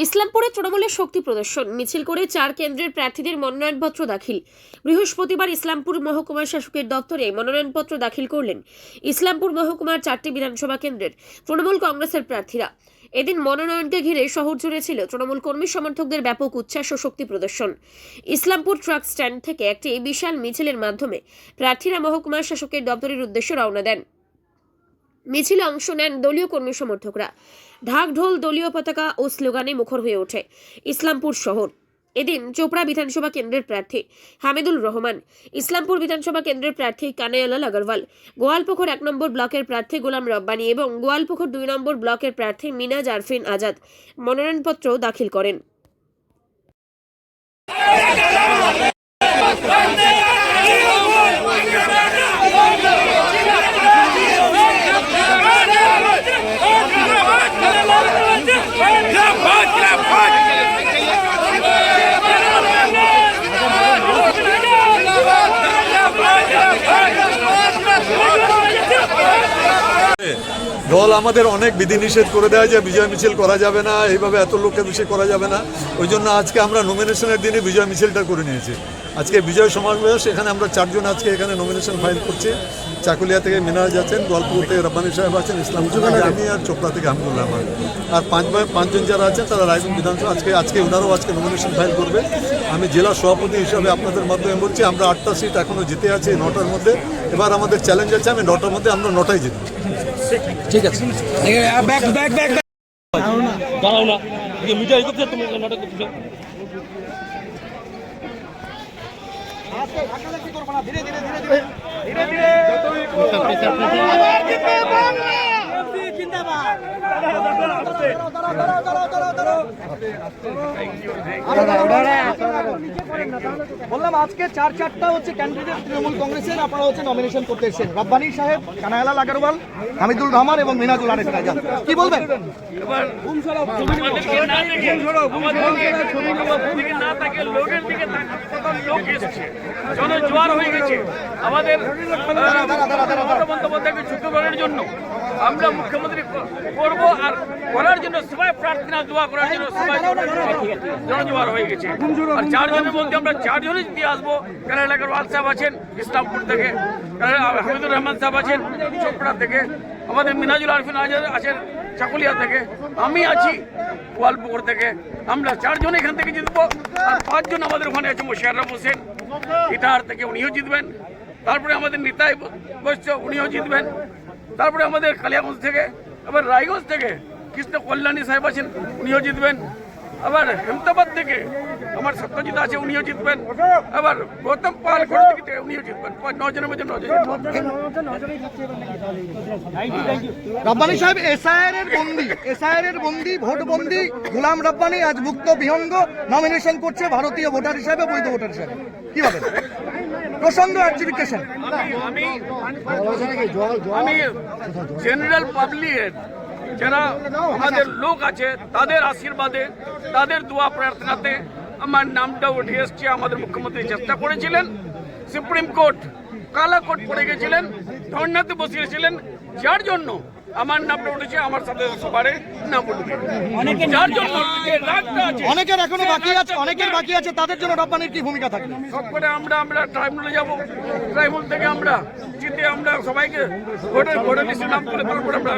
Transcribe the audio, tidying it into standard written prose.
ইসলামপুরে তৃণমূলের শক্তি প্রদর্শন মিছিল করে 4 কেন্দ্রের প্রার্থীদের মনোনয়নপত্র দাখিল। বৃহস্পতিবার ইসলামপুর মহকুমা শাসকের দপ্তরে মনোনয়নপত্র দাখিল করলেন ইসলামপুর মহকুমার 4টি বিধানসভা কেন্দ্রের তৃণমূল কংগ্রেসের প্রার্থীরা। এদিন মনোনয়নকে ঘিরে শহর জুড়ে ছিল তৃণমূল কর্মী সমর্থকদের ব্যাপক উচ্ছ্বাস ও শক্তি প্রদর্শন। ইসলামপুর ট্রাক স্ট্যান্ড থেকে একটি বিশাল মিছিলের মাধ্যমে প্রার্থীরা মহকুমা শাসকের দপ্তরের উদ্দেশ্যে রওনা দেন। মিছিলে অংশ নেন দলীয় কর্মী সমর্থকরা। ঢাক ঢোল, দলীয় পতাকা ও স্লোগানে মুখর হয়ে ওঠে ইসলামপুর শহর। এদিন চোপড়া বিধানসভা কেন্দ্রের প্রার্থী হামিদুল রহমান, ইসলামপুর বিধানসভা কেন্দ্রের প্রার্থী কানাইয়ালাল আগরওয়াল, গোয়ালপুকুর 1 নম্বর ব্লকের প্রার্থী গোলাম রব্বানী এবং গোয়ালপুকুর 2 নম্বর ব্লকের প্রার্থী মিনাজ আরফিন আজাদ মনোনয়নপত্র দাখিল করেন। দল আমাদের অনেক বিধিনিষেধ করে দেয় যে বিজয় মিছিল করা যাবে না, এইভাবে এত লোককে বেশি করা যাবে না। ওই জন্য আজকে আমরা নমিনেশনের দিনে বিজয় মিছিলটা করে নিয়েছি। আজকে বিজয় সমাবেশ, এখানে আমরা 4 জন আজকে এখানে নমিনেশন ফাইল করছি। চাকুলিয়া থেকে মিনাজ আছেন, গোয়ালপুর থেকে রব্বানী সাহেব আছেন, ইসলামপুর থেকে আমি, আর চোপড়া থেকে হামিদুল রহমান। আর 5 জন যারা আছেন তারা রায়গঞ্জ বিধানসভা আজকে ওনারাও আজকে নমিনেশন ফাইল করবে। আমি জেলা সভাপতি হিসাবে আপনাদের মাধ্যমে বলছি, আমরা 8টা সিট এখনও জিতে আছি 9টার মধ্যে। এবার আমাদের চ্যালেঞ্জ আছে, আমি 9টার মধ্যে আমরা 9টাই জিতব। ঠিক আছে, দাঁড়াও না, মিডিয়া করতে তুমি নাটক করতে বললাম আজকে 4টা হচ্ছে ক্যান্ডিডেট তৃণমূল কংগ্রেসের, আপনারা হচ্ছে নমিনেশন করতে এসেছেন। রব্বানী সাহেব, কানাইয়ালাল আগরওয়াল, হামিদুল রহমান এবং মিনাজুল আরেফিন আজাদ। কি বলবেন? জোয়ার হয়ে গেছে আমাদের বন্দ্যোপাধ্যায়কে যুদ্ধের জন্য। আমরা মুখ্যমন্ত্রী করব আর করার জন্য সবাই প্রার্থনা দোয়া করার জন্য সবাই জনজোয়ার হয়ে গেছে। আর 4 জনের মধ্যে আমরা 4 জনই দিয়ে আসবো। কানাইয়ালাল আগরওয়াল সাহেব আছেন ইসলামপুর থেকে, হামিদুর রহমান সাহেব আছেন চোপড়া থেকে, আমাদের মিনাজুল আরফিন আজাদ আছেন চাকুলিয়া থেকে, আমি আছি গোয়ালপুকুর থেকে। আমরা 4 জন এখান থেকে জিতবো। আর 5 জন আমাদের ওখানে আছে মোশাররফ হোসেন ইটাহার থেকে, উনিও জিতবেন। তারপরে আমাদের নিতাই বৈশ্য, উনিও জিতবেন। তারপরে আমাদের কালিয়াগঞ্জ থেকে, আবার রায়গঞ্জ থেকে কৃষ্ণ কল্যাণী সাহেব আছেন, উনিও জিতবেন। আবার হেমতাবাদ থেকে আমার সত্যজিৎ আছে, উনিও জিতবেন। আবার গৌতম পাল থেকে উনিও জিতবেন। 9 জনের মধ্যে 9 জন। রব্বানী সাহেব, এসআইআর বন্দি, ভোট বন্দি, গোলাম রব্বানী আজ মুক্ত বিহঙ্গ নমিনেশন করছে ভারতীয় ভোটার হিসাবে, বৈধ ভোটার হিসাবে। কি হবে প্রসঙ্গ অ্যাডজুডিকেশন? আমি জেনারেল পাবলিকের যারা আমাদের লোক আছে তাদের আশীর্বাদে, তাদের দোয়া প্রার্থনাতে আমার নামটা উঠে এসছে। আমাদের মুখ্যমন্ত্রী চেষ্টা করেছিলেন, সুপ্রিম কোর্ট কালা কোর্ট পড়ে গেছিলেন, ধর্নাতে বসিয়েছিলেন, যার জন্য আমার নামটা উঠেছে। আমার সাথে সবারে নাম উঠবে। অনেকের এখনো বাকি আছে, অনেকের বাকি আছে, তাদের জন্য রব্বানীর কি ভূমিকা থাকবে? সবকটা আমরা ট্রাইব্যুনালে যাবো। ট্রাইব্যুনাল থেকে আমরা জিতে আমরা সবাইকে ভোটার লিস্টে নাম তুলে তারপরে আমরা